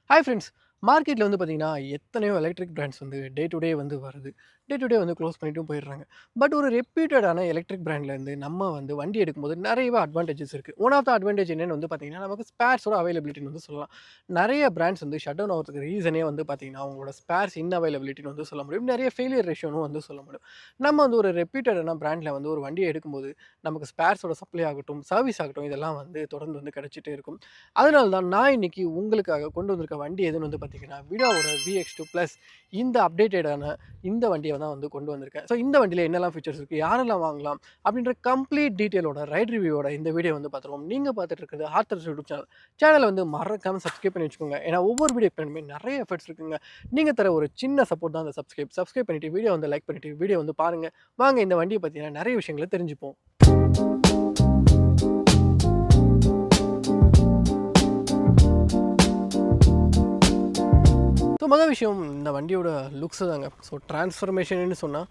Hi friends. மார்க்கெட்ல வந்து பார்த்தீங்கன்னா, எத்தனையோ எலக்ட்ரிக் பிராண்ட்ஸ் வந்து டே டு டே வந்து வருது. டே டு டே வந்து க்ளோஸ் பண்ணிட்டும் போயிடுறாங்க. பட் ஒரு ரெப்யூட்டடான எலக்ட்ரிக் பிராண்ட்லேருந்து நம்ம வந்து வண்டி எடுக்கும்போது நிறையவே அட்வான்டேஜஸ் இருக்கு. ஒன் ஆஃப் த அட்வான்டேஜ் என்னன்னு வந்து பார்த்தீங்கன்னா, நமக்கு ஸ்பேர்ஸோட அவைலபிலிட்டின்னு வந்து சொல்லலாம். நெறைய பிராண்ட்ஸ் வந்து ஷட் டவுன் ஆகுறதுக்கு ரீசனே வந்து பார்த்தீங்கன்னா, அவங்களோட ஸ்பேர்ஸ் இன்அவைலபிலிட்டின்னு வந்து சொல்ல முடியும். நெறைய ஃபெயிலியர் ரேஷியோன்னு வந்து சொல்ல முடியும். நம்ம வந்து ஒரு ரெப்யூட்டடான பிராண்ட்ல வந்து ஒரு வண்டிய எடுக்கும்போது, நமக்கு ஸ்பேர்ஸோட சப்ளை ஆகட்டும், சர்வீஸ் ஆகட்டும் இதெல்லாம் வந்து தொடர்ந்து வந்து கிடைச்சிட்டே இருக்கும். அதனால தான் நான் இன்னைக்கு உங்களுக்காக கொண்டு வந்திருக்க வண்டி எதுன்னு வந்து பார்த்தீங்கன்னா, விடாவோட VX2 ப்ளஸ் இந்த அப்டேட்டடான இந்த வண்டிய தான் வந்து கொண்டு வந்திருக்கேன். ஸோ இந்த வண்டியில என்னெல்லாம் ஃபீச்சர்ஸ் இருக்கு? யாரெல்லாம் வாங்கலாம்? அப்படின்ற கம்ப்ளீட் டீட்டெயிலோட ரைட் ரிவ்யூவோட இந்த வீடியோ வந்து பார்த்துருவோம். நீங்க பார்த்துட்டு இருக்கிறது ஆர்த்தர்ஸ் யூடியூப் சேனல். சேனல வந்து மறக்காம சப்ஸ்கிரைப் பண்ணி வச்சுக்கோங்க. ஏன்னா ஒவ்வொரு வீடியோ பின்னாடியுமே நெறைய எஃபர்ட்ஸ் இருக்குங்க. நீங்க தர ஒரு சின்ன சப்போர்ட் தான் அந்த சப்ஸ்கிரைப். சப்ஸ்கிரைப் பண்ணிட்டு வீடியோ வந்து லைக் பண்ணிட்டு வீடியோ வந்து பாருங்க. வாங்க இந்த வண்டிய பத்தின நெறைய விஷயங்கள தெரிஞ்சுப்போம். ஸோ மொதல் விஷயம் இந்த வண்டியோட லுக்ஸு தாங்க. ஸோ டிரான்ஸ்ஃபர்மேஷன்னு சொன்னா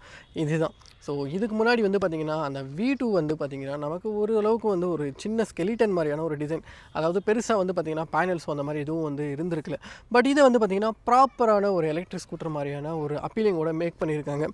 இதுதான். ஸோ இதுக்கு முன்னாடி வந்து பார்த்தீங்கன்னா, அந்த V2 வந்து பார்த்தீங்கன்னா, நமக்கு ஓரளவுக்கு வந்து ஒரு சின்ன ஸ்கெலிட்டன் மாரியான ஒரு டிசைன். அதாவது பெருசா வந்து பார்த்தீங்கன்னா, பேனல்ஸ் அந்த மாரி எதுவும் வந்து இருந்திருக்கல. பட் இத வந்து பார்த்தீங்கன்னா, ப்ராப்பரான ஒரு எலக்ட்ரிக் ஸ்கூட்டர் மாரியான ஒரு அப்பீலிங்கோட மேக் பண்ணியிருக்காங்க.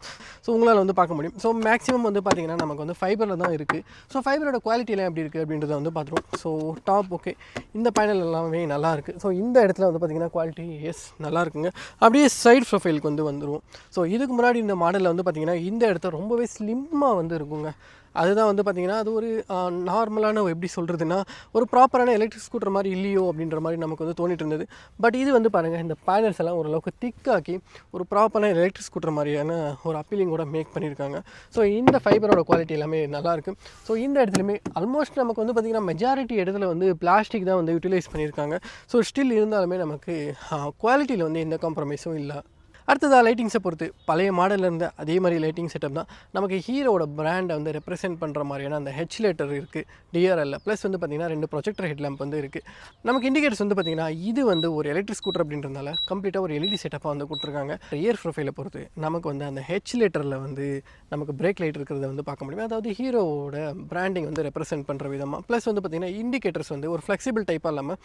ஸோ உங்களால வந்து பார்க்க முடியும். ஸோ மேக்ஸிமம் வந்து பார்த்தீங்கன்னா, நமக்கு வந்து ஃபைபர்ல தான் இருக்கு. ஸோ ஃபைபரோட குவாலிட்டிலாம் எப்படி இருக்கு அப்படின்றத வந்து பார்த்துருவோம். So top okay. இந்த பேனல் எல்லாமே நல்லாயிருக்கு. ஸோ இந்த இடத்துல வந்து பார்த்தீங்கன்னா, குவாலிட்டி எஸ் நல்லாயிருக்குங்க. அப்படியே சைடு ப்ரொஃபைலுக்கு வந்து வந்துருவோம். ஸோ இதுக்கு முன்னாடி இந்த மாடலில் வந்து பார்த்தீங்கன்னா, இந்த இடத்த ரொம்பவே ஸ்லிம்மா வந்து இருக்குங்க. அதுதான் வந்து பார்த்தீங்கன்னா, அது ஒரு நார்மலான எப்படி சொல்கிறதுன்னா, ஒரு ப்ராப்பரான எலக்ட்ரிக் ஸ்கூட்டர் மாரி இல்லையோ அப்படின்ற மாரி நமக்கு வந்து தோணிட்டு இருந்தது. பட் இது வந்து பாருங்கள், இந்த பேனல்ஸ் எல்லாம் ஓரளவுக்கு திக்காக்கி ஒரு ப்ராப்பரான எலக்ட்ரிக் ஸ்கூட்டர் மாரியான ஒரு அப்பீலிங்கோட மேக் பண்ணியிருக்காங்க. ஸோ இந்த ஃபைபரோட குவாலிட்டி எல்லாமே நல்லாயிருக்கு. ஸோ இந்த இடத்துலையுமே ஆல்மோஸ்ட் நமக்கு வந்து பார்த்திங்கன்னா, மெஜாரிட்டி இடத்துல வந்து பிளாஸ்டிக் தான் வந்து யூட்டிலைஸ் பண்ணியிருக்காங்க. ஸோ ஸ்டில் இருந்தாலுமே நமக்கு குவாலிட்டியில் வந்து எந்த காம்ப்ரமைஸும் இல்லை. அடுத்ததாக லைட்டிங்ஸை பொறுத்து பழைய மாடலில் இருந்த அதே மாதிரி லைட்டிங் செட்டப் தான் நமக்கு ஹீரோட பிராண்டை வந்து ரெப்ரசென்ட் பண்ணுற மாதிரியான அந்த ஹெச் லேட்டர் இருக்குது டிஆர்எல்ல. ப்ளஸ் வந்து பார்த்திங்கன்னா 2 ப்ரொஜெக்டர் ஹெட் லேம்ப் வந்து இருக்குது. நமக்கு இண்டிகேட்டர்ஸ் வந்து பார்த்திங்கன்னா இது வந்து ஒரு எலக்ட்ரிக் ஸ்கூட்டர் அப்படின்றதுனால கம்ப்ளீட்டாக ஒரு எல்இடி செட்டப்பாக வந்து கொடுத்துருக்காங்க. ரியர் ப்ரொஃபைலை பொறுத்து நமக்கு வந்து அந்த ஹெச் லேட்டரில் வந்து நமக்கு பிரேக் லைட் இருக்கிறத வந்து பார்க்க முடியும். அதாவது ஹீரோவோட பிராண்டிங் வந்து ரெப்ரசென்ட் பண்ணுற விதமாக. ப்ளஸ் வந்து பார்த்திங்கன்னா இண்டிகேட்டர்ஸ் வந்து ஒரு ஃப்ளெக்சிபிள் டைப்பாக இல்லாமல்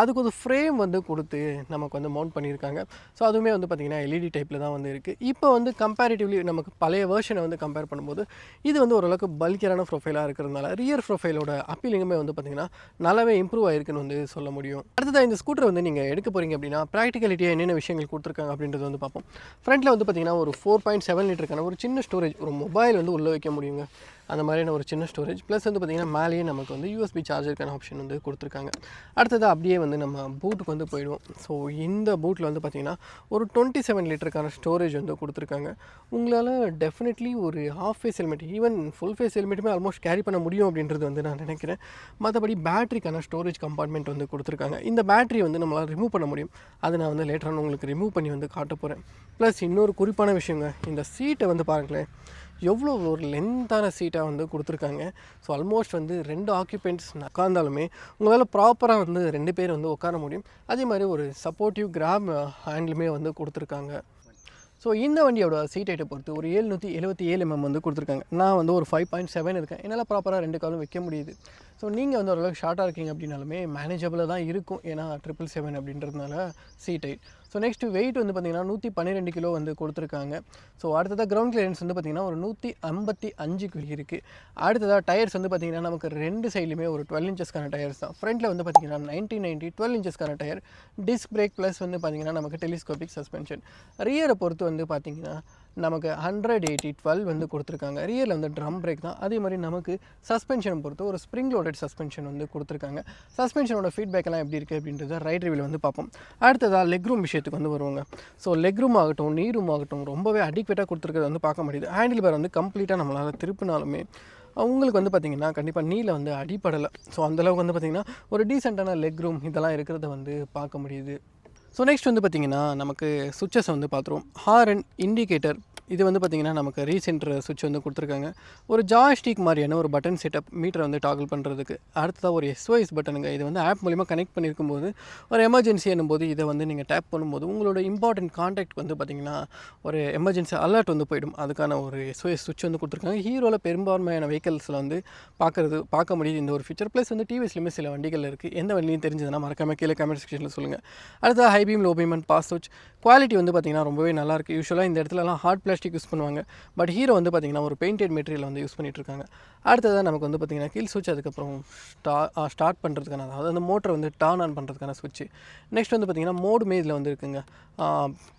அதுக்கு ஒரு ஃப்ரேம் வந்து கொடுத்து நமக்கு வந்து மவுண்ட் பண்ணியிருக்காங்க. ஸோ அதுவுமே வந்து பார்த்திங்கன்னா எல்இடி டைப்பில் தான் வந்து இருக்குது. இப்போ வந்து கம்பேரிட்டிவ்லி நமக்கு பழைய வெர்ஷனை வந்து கம்பேர் பண்ணும்போது இது வந்து ஓரளவுக்கு பல்கியரான ப்ரொஃபைலாக இருக்கிறதுனால ரியர் ப்ரொஃபைலோட அப்பீலிங்குமே வந்து பார்த்திங்கன்னா நல்லாவே இம்ப்ரூவ் ஆயிருக்குன்னு வந்து சொல்ல முடியும். அடுத்ததாக இந்த ஸ்கூட்டர் வந்து நீங்கள் எடுக்க போகிறீங்க அப்படின்னா ப்ராக்டிகலிட்டியாக என்னென்ன விஷயங்கள் கொடுத்துருக்காங்க அப்படின்றது வந்து பார்ப்போம். ஃப்ரண்ட்டில் வந்து பார்த்திங்கன்னா ஒரு 4.7 லிட்டருக்கான ஒரு சின்ன ஸ்டோரேஜ், ஒரு மொபைல் வந்து உள்ளே வைக்க முடியுங்க. அந்த மாதிரியான ஒரு சின்ன ஸ்டோரேஜ். ப்ளஸ் வந்து பார்த்திங்கன்னா மேலேயே நமக்கு வந்து யூஎஸ்பி சார்ஜருக்கான ஆப்ஷன் வந்து கொடுத்துருக்காங்க. அடுத்தது அப்படியே வந்து நம்ம பூட்டுக்கு வந்து போயிடுவோம். ஸோ இந்த பூட்டில் வந்து பார்த்திங்கன்னா ஒரு 27 லிட்டருக்கான ஸ்டோரேஜ் வந்து கொடுத்துருக்காங்க. உங்களால் டெஃபினெட்லி ஒரு half face helmet, even full face ஹெல்மெட்டுமே ஆல்மோஸ்ட் கேரி பண்ண முடியும் அப்படின்றது வந்து நான் நினைக்கிறேன். மற்றபடி பேட்டரிக்கான ஸ்டோரேஜ் கம்பார்ட்மெண்ட் வந்து கொடுத்துருக்காங்க. இந்த பேட்டரி வந்து நம்மளால் ரிமூவ் பண்ண முடியும். அதை நான் வந்து லேட்டரான உங்களுக்கு ரிமூவ் பண்ணி வந்து காட்ட போகிறேன். ப்ளஸ் இன்னொரு குறிப்பான விஷயங்க, இந்த சீட்டை வந்து பாருங்களேன், எவ்வளோ ஒரு லென்த்தான சீட்டாக வந்து கொடுத்துருக்காங்க. ஸோ ஆல்மோஸ்ட் வந்து 2 ஆக்குபெண்ட்ஸ் உட்காந்தாலுமே உங்களால் ப்ராப்பராக வந்து 2 பேர் வந்து உட்கார முடியும். அதே மாதிரி ஒரு சப்போர்ட்டிவ் கிராப் ஹேண்டிலுமே வந்து கொடுத்துருக்காங்க. ஸோ இந்த வண்டியோட சீட் ஹைட்டை பொறுத்து ஒரு 777 வந்து கொடுத்துருக்காங்க. நான் வந்து ஒரு 5.7 இருக்கேன். என்னால் ப்ராப்பராக 2 காலும் வைக்க முடியுது. ஸோ நீங்கள் வந்து ஓரளவுக்கு ஷார்ட்டாக இருக்கீங்க அப்படின்னாலுமே மேனேஜபிளாக தான் இருக்கும். ஏன்னா 777 அப்படின்றதுனால seat height. So next weight வந்து பார்த்திங்கன்னா 112 கிலோ வந்து கொடுத்துருக்காங்க. ஸோ அடுத்ததாக கிரவுண்ட் கிளியரன்ஸ் வந்து பார்த்திங்கன்னா ஒரு 155 இருக்குது. அடுத்ததாக டயர்ஸ் வந்து பார்த்திங்கன்னா நமக்கு 2 சைட்லையுமே ஒரு 12 இன்ச்சஸ்க்கான டயர்ஸ் தான். ஃப்ரண்ட்டில் வந்து பார்த்திங்கன்னா 90 12 இன்ச்சஸ்க்கான டயர். டிஸ்க் பிரேக் ப்ளஸ் வந்து பார்த்திங்கன்னா நமக்கு டெலிஸ்கோபிக் சஸ்பென்ஷன். ரியரை பொறுத்து வந்து பார்த்திங்கன்னா நமக்கு 100/80/12 வந்து கொடுத்துருக்காங்க. ரியரில் வந்து ட்ரம் பிரேக் தான். அதே மாதிரி நமக்கு சஸ்பென்ஷனை பொறுத்து ஒரு ஸ்ப்ரிங் லோடட் சஸ்பென்ஷன் வந்து கொடுத்துருக்காங்க. சஸ்பென்ஷனோட ஃபீட்பேக் எல்லாம் எப்படி இருக்குது அப்படின்றத ரைட் ரிவ்யூவில் வந்து பார்ப்போம். அடுத்ததாக லெக் ரூம் விஷயத்துக்கு வந்து வருவாங்க. ஸோ லெக் ரூம் ஆகட்டும், நீ ரூம் ஆகட்டும் ரொம்பவே அடிக்வேட்டாக கொடுத்துருக்கிறத வந்து பார்க்க முடியுது. ஹேண்டில் பேர் வந்து கம்ப்ளீட்டாக நம்மளால் திருப்பினாலுமே உங்களுக்கு வந்து பார்த்திங்கன்னா கண்டிப்பாக நீல வந்து அடிப்படலை. ஸோ அந்தளவுக்கு வந்து பார்த்திங்கன்னா ஒரு டீசெண்டான லெக் ரூம் இதெல்லாம் இருக்கிறத வந்து பார்க்க முடியுது. ஸோ நெக்ஸ்ட் வந்து பார்த்திங்கன்னா நமக்கு சுவிட்சஸ் வந்து பார்த்துருவோம். ஹாரன், இண்டிகேட்டர் இது வந்து பார்த்திங்கன்னா நமக்கு ரீசென்டர் சுவிட்ச் வந்து கொடுத்துருக்காங்க. ஒரு ஜாய்ஸ்டிக் மாதிரியான ஒரு பட்டன் செட்டப் மீட்டரை வந்து டாகிள் பண்ணுறதுக்கு. அடுத்ததாக ஒரு SOS பட்டனுங்க. இது வந்து ஆப் மூலிமா கனெக்ட் பண்ணியிருக்கும்போது ஒரு எமர்ஜென்சி என்னும்போது இதை வந்து நீங்கள் டேப் பண்ணும்போது உங்களோட இம்பார்ட்டன்ட் கான்டாக்ட் வந்து பார்த்திங்கன்னா ஒரு எமர்ஜென்சி அலர்ட் வந்து போயிடும். அதுக்கான ஒரு SOS சுவிட்ச் வந்து கொடுத்துருக்காங்க. ஹீரோவில் பெரும்பான்மையான வெஹிக்கல்ஸில் வந்து பார்க்க முடியுது இந்த ஒரு ஃபீச்சர். ப்ளஸ் வந்து டிவிஎஸ்லையுமே சில வண்டிகள் இருக்குது. எந்த வண்டியும் தெரிஞ்சதுன்னா மறக்காம கீழே கமெண்ட் செக்ஷனில் சொல்லுங்கள். அடுத்தது high beam, low beam and pass சுவிட்ச். குவாலிட்டி வந்து பார்த்திங்கன்னா ரொம்பவே நல்லாயிருக்கு. யூஸ்வலாக இந்த இடத்துலலாம் ஹார்ட் பிளாஸ்டிக் யூஸ் பண்ணுவாங்க. பட் ஹீரோ வந்து பார்த்திங்கன்னா ஒரு பெயிண்டட் மெட்டீரியல் வந்து யூஸ் பண்ணிகிட்ருக்காங்க. அடுத்ததாக நமக்கு வந்து பார்த்திங்கன்னா கீழ் சுவிட்ச், அதுக்கப்புறம் ஸ்டார்ட் பண்ணுறதுக்கான, அதாவது அந்த மோட்டரை வந்து டர்ன் ஆன் பண்ணுறதுக்கான சுவிட்ச். நெக்ஸ்ட் வந்து பார்த்திங்கன்னா மோடுமே இதில் வந்து இருக்குங்க.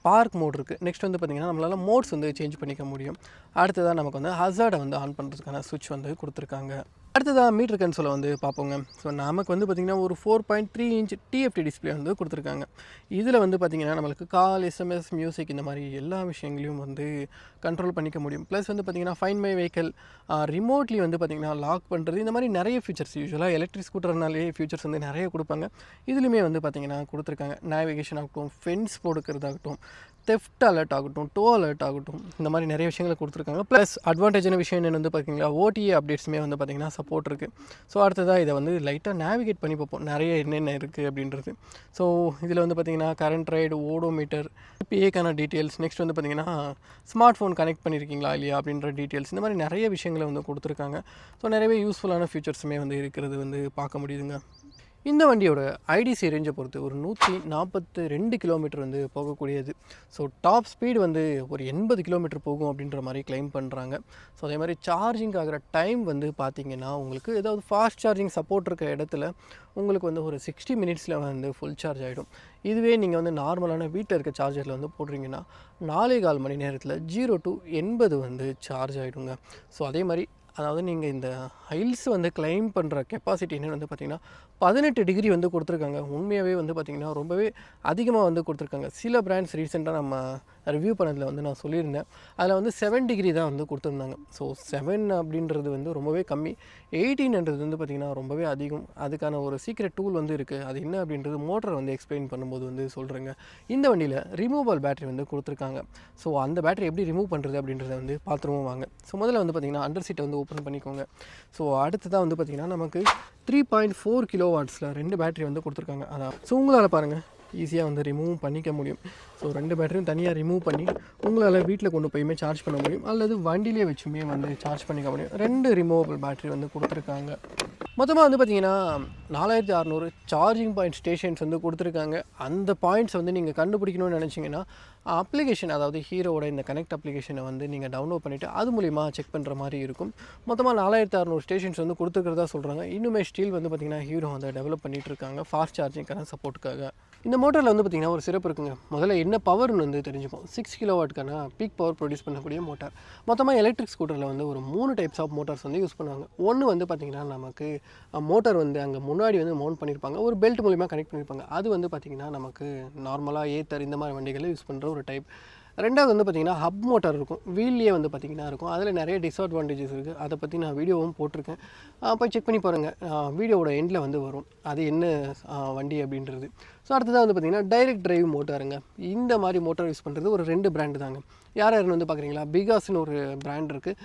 பார்க் மோட் இருக்குது. நெக்ஸ்ட் வந்து பார்த்திங்கன்னா நம்மளால் மோட்ஸ் வந்து சேஞ்ச் பண்ணிக்க முடியும். அடுத்ததாக நமக்கு வந்து ஹசார்டை வந்து ஆன் பண்ணுறதுக்கான சுவிட்ச் வந்து கொடுத்துருக்காங்க. அடுத்ததாக மீட்டர் கன்சோலை வந்து பார்ப்போங்க. ஸோ நமக்கு வந்து பார்த்திங்கன்னா ஒரு 4.3 இன்ச் TFT டிஸ்பிளே வந்து கொடுத்துருக்காங்க. இதில் வந்து பார்த்திங்கன்னா நம்மளுக்கு கால், SMS, மியூசிக் இந்த மாதிரி எல்லா விஷயங்களையும் வந்து கண்ட்ரோல் பண்ணிக்க முடியும். ப்ளஸ் வந்து பார்த்திங்கன்னா ஃபைண்ட் மை வெஹிக்கல், ரிமோட்லி வந்து பார்த்திங்கன்னா லாக் பண்ணுறது, இந்த மாதிரி நிறைய ஃபீச்சர்ஸ். யூஸ்வலாக எலக்ட்ரிக் ஸ்கூட்டர்னாலே ஃபீச்சர்ஸ் வந்து நிறைய கொடுப்பாங்க. இதுலையுமே வந்து பார்த்திங்கன்னா கொடுத்துருக்காங்க. நேவிகேஷன் ஆகட்டும், ஃபென்ஸ் போடுக்கிறதாகட்டும், தெஃப்ட் அலர்ட் ஆகட்டும், டோ அலர்ட் ஆகட்டும், இந்த மாதிரி நிறைய விஷயங்களை கொடுத்துருக்காங்க. ப்ளஸ் அட்வான்டேஜான விஷயம் என்னென்னு வந்து பார்த்திங்கன்னா OTA அப்டேட்ஸுமே வந்து பார்த்திங்கன்னா சப்போர்ட் இருக்குது. ஸோ அடுத்ததாக இதை வந்து லைட்டாக நேவிகேட் பண்ணி பார்ப்போம் நிறைய என்னென்ன இருக்குது அப்படின்றது. ஸோ இதில் வந்து பார்த்திங்கன்னா கரண்ட் ரைடு, ஓடோமீட்டர், PAக்கான டீட்டெயில்ஸ், நெக்ஸ்ட் வந்து பார்த்திங்கன்னா ஸ்மார்ட் ஃபோன் கனெக்ட் பண்ணியிருக்கீங்களா இல்லையா அப்படின்ற டீட்டெயில்ஸ், இந்த மாதிரி நிறைய விஷயங்களை வந்து கொடுத்துருக்காங்க. ஸோ நிறையவே யூஸ்ஃபுல்லான ஃபீச்சர்ஸுமே வந்து இருக்கிறது வந்து பார்க்க முடியுதுங்க. இந்த வண்டியோட ஐடிசி ரேஞ்சை பொறுத்து ஒரு 142 கிலோமீட்டர் வந்து போகக்கூடியது. ஸோ டாப் ஸ்பீடு வந்து ஒரு 80 கிலோமீட்டர் போகும் அப்படின்ற மாதிரி கிளைம் பண்ணுறாங்க. ஸோ அதே மாதிரி சார்ஜிங் ஆகிற டைம் வந்து பார்த்திங்கன்னா உங்களுக்கு ஏதாவது ஃபாஸ்ட் சார்ஜிங் சப்போர்ட் இருக்க இடத்துல உங்களுக்கு வந்து ஒரு 60 மினிட்ஸில் வந்து ஃபுல் சார்ஜ் ஆகிடும். இதுவே நீங்கள் வந்து நார்மலான வீட்டில் இருக்க சார்ஜரில் வந்து போடுறீங்கன்னா 4.25 மணி நேரத்தில் 0 to 80 வந்து சார்ஜ் ஆகிடுங்க. ஸோ அதே மாதிரி அதாவது நீங்கள் இந்த ஹைல்ஸ் வந்து கிளைம் பண்ணுற கெப்பாசிட்டி என்னென்னு வந்து பார்த்திங்கன்னா 18 டிகிரி வந்து கொடுத்துருக்காங்க. உண்மையாகவே வந்து பார்த்திங்கன்னா ரொம்பவே அதிகமாக வந்து கொடுத்துருக்காங்க. சில பிராண்ட்ஸ் ரீசெண்டாக நம்ம ரிவ்யூ பண்ணதில் வந்து நான் சொல்லியிருந்தேன். அதில் வந்து 7 டிகிரி தான் வந்து கொடுத்துருந்தாங்க. ஸோ 7 அப்படின்றது வந்து ரொம்பவே கம்மி. 18ன்றது வந்து பார்த்திங்கன்னா ரொம்பவே அதிகம். அதுக்கான ஒரு சீக்ரெட் டூல் வந்து இருக்குது. அது என்ன அப்படின்றது மோட்டரை வந்து எக்ஸ்பிளைன் பண்ணும்போது வந்து சொல்கிறேங்க. இந்த வண்டியில் ரிமூவல் பேட்டரி வந்து கொடுத்துருக்காங்க. ஸோ அந்த பேட்டரி எப்படி ரிமூவ் பண்ணுறது அப்படின்றத வந்து பார்த்துருவோம் வாங்க. ஸோ முதல்ல வந்து பார்த்திங்கன்னா அண்டர் சீட்டை வந்து ஓப்பன் பண்ணிக்கோங்க. ஸோ அடுத்ததாக வந்து பார்த்திங்கன்னா நமக்கு 3.4 கிலோவாட்ஸில் 2 பேட்டரி வந்து கொடுத்துருக்காங்க. அதான் ஸோ உங்களால் பாருங்கள் ஈஸியாக வந்து ரிமூவ் பண்ணிக்க முடியும். ஸோ 2 பேட்டரியும் தனியாக ரிமூவ் பண்ணி உங்களால் வீட்டில் கொண்டு போயுமே சார்ஜ் பண்ண முடியும், அல்லது வண்டியிலே வச்சுமே வந்து சார்ஜ் பண்ணிக்க முடியும். 2 ரிமூவபிள் பேட்டரி வந்து கொடுத்துருக்காங்க. மொத்தமாக வந்து பார்த்திங்கன்னா 4600 சார்ஜிங் பாயிண்ட் ஸ்டேஷன்ஸ் வந்து கொடுத்துருக்காங்க. அந்த பாயிண்ட்ஸ் வந்து நீங்கள் கண்டுபிடிக்கணும்னு நினச்சிங்கன்னா அப்ளிகேஷன், அதாவது ஹீரோவோட இந்த கனெக்ட் அப்ளிகேஷனை வந்து நீங்கள் டவுன்லோட் பண்ணிவிட்டு அது மூலிமா செக் பண்ணுற மாதிரி இருக்கும். மொத்தமாக 4600 ஸ்டேஷன்ஸ் வந்து கொடுத்துருக்கிறதா சொல்கிறாங்க. இன்னுமே ஸ்டில் வந்து பார்த்திங்கன்னா ஹீரோ வந்து டெவலப் பண்ணிகிட்ருக்காங்க ஃபாஸ்ட் சார்ஜிங்கான சப்போர்ட்டுக்காக. இந்த மோட்டரில் வந்து பார்த்திங்கன்னா ஒரு சிறப்பு இருக்குங்க. முதல்ல என்ன பவர்னு வந்து தெரிஞ்சுப்போம். 6 கிலோவாட்க்கான பீக் பவர் ப்ரொடியூஸ் பண்ணக்கூடிய மோட்டார். மொத்தமாக எலக்ட்ரிக் ஸ்கூட்டரில் வந்து ஒரு 3 டைப்ஸ் ஆஃப் மோட்டார்ஸ் வந்து யூஸ் பண்ணுவாங்க. ஒன்று வந்து பார்த்திங்கன்னா நமக்கு மோட்டார் வந்து அங்கே முன்னாடி வந்து மவுண்ட் பண்ணியிருப்பாங்க, ஒரு பெல்ட் மூலிமா கனெக்ட் பண்ணியிருப்பாங்க. அது வந்து பார்த்திங்கன்னா நமக்கு நார்மலாக ஏத்தர் இந்த மாதிரி வண்டிகளை யூஸ் பண்ணுற ஒரு டைப். ரெண்டாவது வந்து பார்த்திங்கன்னா ஹப் மோட்டார் இருக்கும், வீல்லையே வந்து பார்த்திங்கன்னா இருக்கும். அதில் நிறைய டிஸ்அட்வான்டேஜஸ் இருக்குது. அதை பற்றி நான் வீடியோவும் போட்டிருக்கேன், போய் செக் பண்ணி பாருங்கள். வீடியோவோட எண்டில் வந்து வரும் அது என்ன வண்டி அப்படின்றது. ஸோ அடுத்ததாக வந்து பார்த்திங்கன்னா டைரெக்ட் டிரைவ் மோட்டாருங்க. இந்த மாதிரி மோட்டார் யூஸ் பண்ணுறது ஒரு 2 பிராண்டு தாங்க. யாருன்னு வந்து பார்க்குறீங்களா, பிகாஸ்னு ஒரு பிராண்ட் இருக்குது.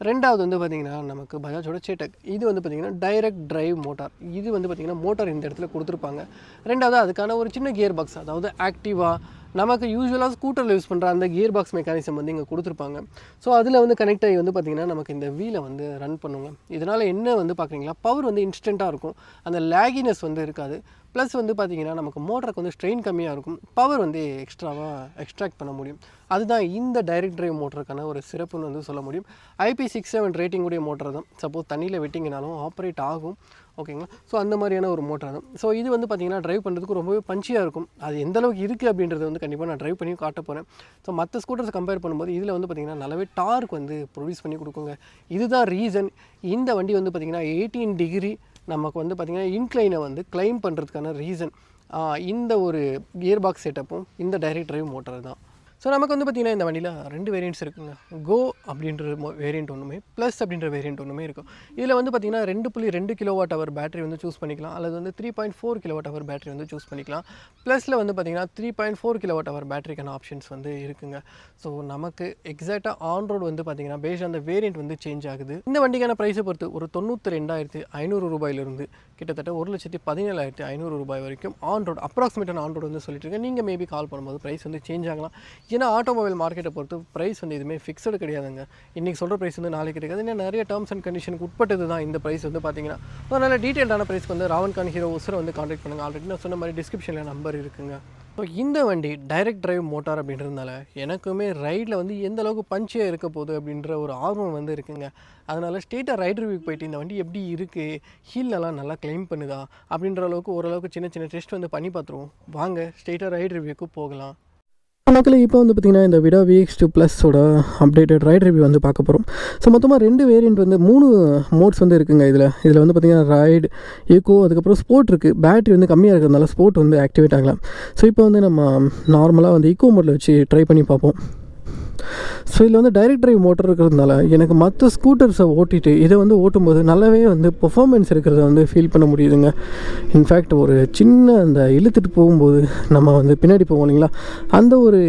ரெண்டாவது வந்து பார்த்திங்கன்னா நமக்கு பஜாஜோட சேட்டக். இது வந்து பார்த்திங்கன்னா டைரெக்ட் டிரைவ் மோட்டார். இது வந்து பார்த்திங்கன்னா மோட்டார் இந்த இடத்துல கொடுத்துருப்பாங்க. ரெண்டாவது அதுக்கான ஒரு சின்ன கியர் பாக்ஸ், அதாவது ஆக்டிவா நமக்கு யூஸ்வலாக ஸ்கூட்டரில் யூஸ் பண்ணுற அந்த கியர் பாக்ஸ் மெக்கானிசம் வந்து இங்கே கொடுத்துருப்பாங்க. ஸோ அதில் வந்து கனெக்ட் ஆகி வந்து பார்த்திங்கன்னா நமக்கு இந்த வீலை வந்து ரன் பண்ணுங்க. இதனால் என்ன வந்து பார்க்குறீங்களா, பவர் வந்து இன்ஸ்டண்ட்டாக இருக்கும், அந்த லேகினஸ் வந்து இருக்காது. ப்ளஸ் வந்து பார்த்திங்கன்னா நமக்கு மோட்டருக்கு வந்து ஸ்ட்ரெயின் கம்மியாக இருக்கும், பவர் வந்து எக்ஸ்ட்ராவாக எக்ஸ்ட்ராக்ட் பண்ண முடியும். அதுதான் இந்த டைரெக்ட் டிரைவ் மோட்டருக்கான ஒரு சிறப்புன்னு வந்து சொல்ல முடியும். IP67 ரேட்டிங் உடைய மோட்டர் தான். சப்போஸ் தண்ணியில் விட்டிங்கனாலும் ஆப்ரேட் ஆகும், ஓகேங்களா. ஸோ அந்த மாதிரியான ஒரு மோட்டர் தான். ஸோ இது வந்து பார்த்திங்கன்னா ட்ரைவ் பண்ணுறதுக்கு ரொம்பவே பஞ்சியாக இருக்கும். அது எந்த அளவுக்கு இருக்குது அப்படின்றத வந்து கண்டிப்பாக நான் ட்ரைவ் பண்ணி காட்ட போகிறேன். ஸோ மற்ற ஸ்கூட்டர்ஸ் கம்பேர் பண்ணும்போது இதில் வந்து பார்த்திங்கன்னா நல்லாவே டார்க் வந்து ப்ரொடியூஸ் பண்ணி கொடுக்குங்க. இதுதான் ரீசன் இந்த வண்டி வந்து பார்த்திங்கன்னா 18 டிகிரி நமக்கு வந்து பார்த்திங்கன்னா இன்க்ளைனை வந்து கிளைம் பண்ணுறதுக்கான ரீசன் இந்த ஒரு கியர் பாக்ஸ் செட்டப்பும் இந்த டைரெக்ட் டிரைவ் மோட்டர் தான். ஸோ நமக்கு வந்து பார்த்திங்கன்னா இந்த வண்டியில் 2 வேரியண்ட்ஸ் இருக்குங்க. கோ அப்படின்ற வேரியண்ட் ஒன்றுமே, ப்ளஸ் அப்படின்ற வேரியண்ட் ஒன்றுமே இருக்கும். இதில் வந்து பார்த்திங்கன்னா 2.2 kWh பேட்டரி வந்து சூஸ் பண்ணிக்கலாம், அல்லது வந்து 3.4 kWh பேட்டரி வந்து சூஸ் பண்ணிக்கலாம். ப்ளஸில் வந்து பார்த்திங்கன்னா 3.4 kWh பேட்டரிக்கான ஆப்ஷன்ஸ் வந்து இருக்குங்க. ஸோ நமக்கு எக்ஸாக்டாக ஆன் ரோடு வந்து பார்த்திங்கன்னா பேஸ்ட் அந்த வேரியண்ட் வந்து சேஞ்ச் ஆகுது. இந்த வண்டிக்கான ப்ரைஸை பொறுத்து ஒரு 92,500 ரூபாயிலிருந்து கிட்டத்தட்ட 1,17,500 ரூபாய் வரைக்கும் ஆன் ரோடு, அப்ராக்சிமேட்டான ஆன் ரோடு வந்து சொல்லிட்டு இருக்கேன். நீங்கள் மேபி கால் பண்ணும்போது ப்ரைஸ் வந்து சேஞ்ச் ஆகலாம். ஏன்னா ஆட்டோமொபைல் மார்க்கெட்டை பொறுத்து ப்ரைஸ் வந்து எதுவுமே ஃபிக்ஸடு கிடையாதுங்க. இன்றைக்கி சொல்கிற ப்ரைஸ் வந்து நாளைக்கு கிடைக்காது. இன்னும் நிறைய டேர்ம்ஸ் அண்ட் கண்டிஷனுக்கு உட்பட்டது தான் இந்த ப்ரைஸ் வந்து பார்த்தீங்கன்னா. அதனால் டீட்டெயில்டான ப்ரைஸ்க்கு வந்து ராவன் கான் ஹீரோ உசரை வந்து கான்டாக்ட் பண்ணுங்கள். ஆல்ரெடி நான் சொன்ன மாதிரி டிஸ்கிரிப்ஷனில் நம்பர் இருக்குங்க. ஸோ இந்த வண்டி டைரக்ட் டிரைவ் மோட்டார் அப்படின்றதுனால எனக்குமே ரைடில் வந்து எந்த அளவுக்கு பஞ்சியாக இருக்க போகுது அப்படின்ற ஒரு ஆர்வம் வந்து இருக்குங்க. அதனால் ஸ்ட்ரெயிட்டாக ரைட் ரிவ்யூக்கு போயிட்டு இந்த வண்டி எப்படி இருக்குது, ஹீலெல்லாம் நல்லா கிளைம் பண்ணுதா அப்படின்ற அளவுக்கு ஓரளவுக்கு சின்ன சின்ன டெஸ்ட் வந்து பண்ணி பார்த்துருவோம். வாங்க ஸ்ட்ரெயிட்டாக ரைட் ரிவ்யூக்கு போகலாம். மக்கள் இப்போ வந்து பார்த்திங்கன்னா இந்த விடா VX2 ப்ளஸோட அப்டேட்டட் ரைட் ரிவ்யூ வந்து பார்க்க போகிறோம். ஸோ மொத்தமாக 2 வேரியண்ட் வந்து 3 மோட்ஸ் வந்து இருக்குங்க. இதில் வந்து பார்த்திங்கன்னா ரைடு, ஈக்கோ, அதுக்கப்புறம் ஸ்போர்ட் இருக்குது. பேட்டரி வந்து கம்மியாக இருக்கிறதுனால ஸ்போர்ட் வந்து ஆக்டிவேட் ஆகலாம். ஸோ இப்போ வந்து நம்ம நார்மலாக வந்து ஈக்கோ மோடில் வச்சு ட்ரை பண்ணி பார்ப்போம். ஸோ இதில் வந்து டைரக்ட் டிரைவ் மோட்டர் இருக்கிறதுனால எனக்கு மற்ற ஸ்கூட்டர்ஸை ஓட்டிட்டு இதை வந்து ஓட்டும்போது நல்லாவே வந்து பெர்ஃபார்மன்ஸ் இருக்கிறத வந்து ஃபீல் பண்ண முடியுதுங்க. இன்ஃபேக்ட் ஒரு சின்ன அந்த இழுத்துட்டு போகும்போது நம்ம வந்து பின்னாடி போவோம் இல்லைங்களா, அந்த ஒரு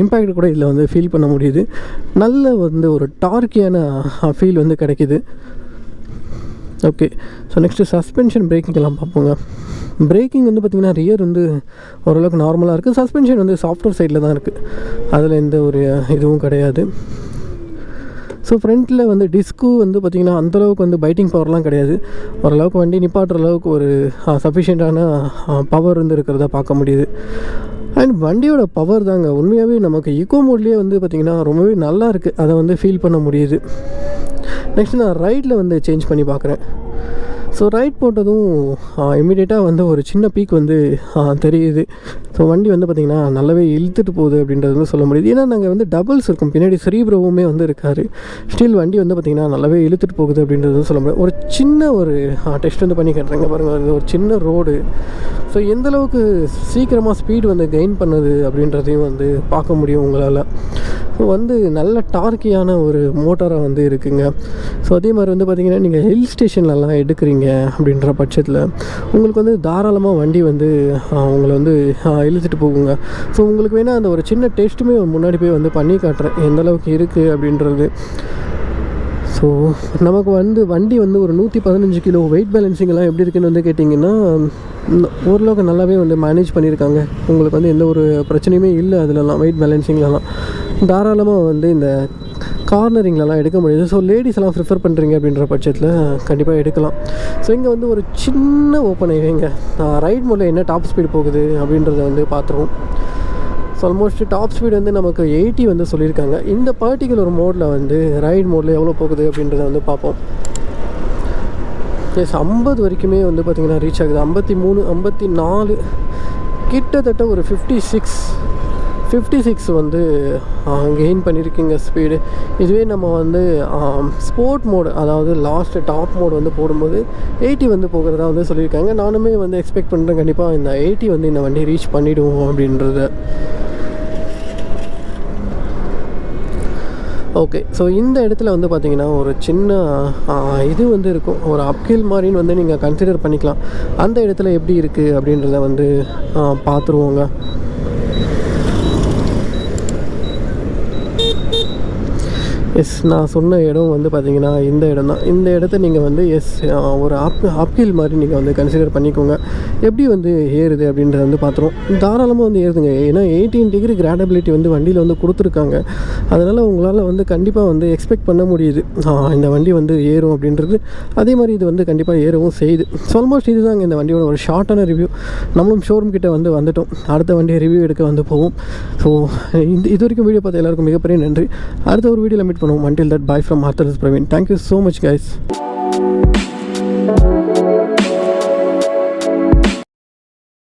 இம்பேக்ட் கூட இதில் வந்து ஃபீல் பண்ண முடியுது. நல்ல வந்து ஒரு டார்க்கியான ஃபீல் வந்து கிடைக்கிது. ஓகே, ஸோ நெக்ஸ்ட்டு சஸ்பென்ஷன் பிரேக்கிங்கெல்லாம் பார்ப்போங்க. பிரேக்கிங் வந்து பார்த்திங்கன்னா ரியர் வந்து ஓரளவுக்கு நார்மலாக இருக்குது. சஸ்பென்ஷன் வந்து சாஃப்ட்வேர் சைடில் தான் இருக்குது, அதில் எந்த ஒரு இதுவும் கிடையாது. ஸோ ஃப்ரண்ட்டில் வந்து டிஸ்க்கு வந்து பார்த்திங்கன்னா அந்தளவுக்கு வந்து பைட்டிங் பவர்லாம் கிடையாது. ஓரளவுக்கு வண்டி நிப்பாட்டுற அளவுக்கு ஒரு சஃபிஷியண்ட்டான பவர் வந்து இருக்கிறத பார்க்க முடியுது. அண்ட் வண்டியோட பவர் தாங்க உண்மையாகவே நமக்கு ஈக்கோ மோட்லேயே வந்து பார்த்திங்கன்னா ரொம்பவே நல்லா இருக்குது, அதை வந்து ஃபீல் பண்ண முடியுது. நெக்ஸ்ட் நான் ரைடில் வந்து சேஞ்ச் பண்ணி பார்க்குறேன். ஸோ ரைட் போட்டதும் இமீடியட்டாக வந்து ஒரு சின்ன பீக் வந்து தெரியுது. ஸோ வண்டி வந்து பார்த்திங்கன்னா நல்லாவே இழுத்துட்டு போகுது அப்படின்றது வந்து சொல்ல முடியுது. ஏன்னா நாங்கள் வந்து டபுள்ஸ் இருக்கும், பின்னாடி ஸ்ரீப்ரோவுமே வந்து இருக்கார். ஸ்டில் வண்டி வந்து பார்த்திங்கன்னா நல்லாவே இழுத்துட்டு போகுது அப்படின்றது வந்து சொல்ல முடியாது. ஒரு சின்ன ஒரு டெஸ்ட் வந்து பண்ணி கேட்டுறேங்க பாருங்கள், அது ஒரு சின்ன ரோடு. ஸோ எந்தளவுக்கு சீக்கிரமாக ஸ்பீடு வந்து கெயின் பண்ணுது அப்படின்றதையும் வந்து பார்க்க முடியும் உங்களால். ஸோ வந்து நல்ல டார்க்கியான ஒரு மோட்டாராக வந்து இருக்குங்க. ஸோ அதே மாதிரி வந்து பார்த்திங்கன்னா நீங்கள் ஹில் ஸ்டேஷன்லலாம் எடுக்கிறீங்க அப்படின்ற பட்சத்தில் உங்களுக்கு வந்து தாராளமாக வண்டி வந்து உங்களை வந்து இழுத்துட்டு போகுங்க. ஸோ உங்களுக்கு வேணால் அந்த ஒரு சின்ன டெஸ்ட்டுமே முன்னாடி போய் வந்து பண்ணி காட்டுறேன் எந்தளவுக்கு இருக்குது அப்படின்றது. ஸோ நமக்கு வந்து வண்டி வந்து ஒரு 115 கிலோ வெயிட் பேலன்சிங்கெல்லாம் எப்படி இருக்குன்னு வந்து கேட்டிங்கன்னா ஓரளவுக்கு நல்லாவே வந்து மேனேஜ் பண்ணியிருக்காங்க. உங்களுக்கு வந்து எந்த ஒரு பிரச்சனையுமே இல்லை அதிலலாம். வெயிட் பேலன்சிங்லலாம் தாராளமாக வந்து இந்த கார்னரிங்லலாம் எடுக்க முடியுது. ஸோ லேடிஸ் எல்லாம் ப்ரிஃபர் பண்ணுறீங்க அப்படின்ற பட்சத்தில் கண்டிப்பாக எடுக்கலாம். ஸோ இங்கே வந்து ஒரு சின்ன ஓப்பன் ஹைவேங்க. ரைட் மோடில் என்ன டாப் ஸ்பீடு போகுது அப்படின்றத வந்து பார்த்துருவோம். ஸோ ஆல்மோஸ்ட் டாப் ஸ்பீடு வந்து நமக்கு 80 வந்து சொல்லியிருக்காங்க. இந்த பர்டிகுலர் மோடில் வந்து ரைட் மோடில் எவ்வளோ போகுது அப்படின்றத வந்து பார்ப்போம். எஸ் 50 வரைக்குமே வந்து பார்த்திங்கன்னா ரீச் ஆகுது. 53, 54, கிட்டத்தட்ட ஒரு 56 வந்து கெயின் பண்ணியிருக்கீங்க ஸ்பீடு. இதுவே நம்ம வந்து ஸ்போர்ட் மோடு, அதாவது லாஸ்ட்டு டாப் மோடு வந்து போடும்போது 80 வந்து போகிறதா வந்து சொல்லியிருக்காங்க. நானுமே வந்து எக்ஸ்பெக்ட் பண்ணுறேன் கண்டிப்பாக இந்த 80 வந்து இந்த வண்டி ரீச் பண்ணிவிடுவோம் அப்படின்றத. ஓகே, ஸோ இந்த இடத்துல வந்து பார்த்திங்கன்னா ஒரு சின்ன இது வந்து இருக்கும், ஒரு அப்கில் மாதிரின்னு வந்து நீங்கள் கன்சிடர் பண்ணிக்கலாம். அந்த இடத்துல எப்படி இருக்குது அப்படின்றத வந்து பார்த்துருவோங்க. எஸ், நான் சொன்ன இடம் வந்து பார்த்திங்கன்னா இந்த இடம் தான். இந்த இடத்த நீங்கள் வந்து ஒரு அப்ஹில் மாதிரி நீங்கள் வந்து கன்சிடர் பண்ணிக்கோங்க. எப்படி வந்து ஏறுது அப்படின்றத வந்து பார்த்துருவோம். தாராளமாக வந்து ஏறுதுங்க. ஏன்னா 18 டிகிரி கிராடபிலிட்டி வந்து வண்டியில் வந்து கொடுத்துருக்காங்க. அதனால் உங்களால் வந்து கண்டிப்பாக வந்து எக்ஸ்பெக்ட் பண்ண முடியுது இந்த வண்டி வந்து ஏறும் அப்படின்றது. அதே மாதிரி இது வந்து கண்டிப்பாக ஏறவும் செய்யுது. ஸோ ஆல்மோஸ்ட் இதுதாங்க இந்த வண்டியோட ஒரு ஷார்ட்டான ரிவ்யூ. நம்மளும் ஷோரூம் கிட்டே வந்து வந்துட்டோம். அடுத்த வண்டியை ரிவ்யூ எடுக்க வந்து போவோம். ஸோ இது வரைக்கும் வீடியோ பார்த்த எல்லாருக்கும் மிகப்பெரிய நன்றி. அடுத்த ஒரு வீடியோவில் மீட் பண்ணுவோம். Until that, bye from Arthur Praveen. Thank you so much, guys.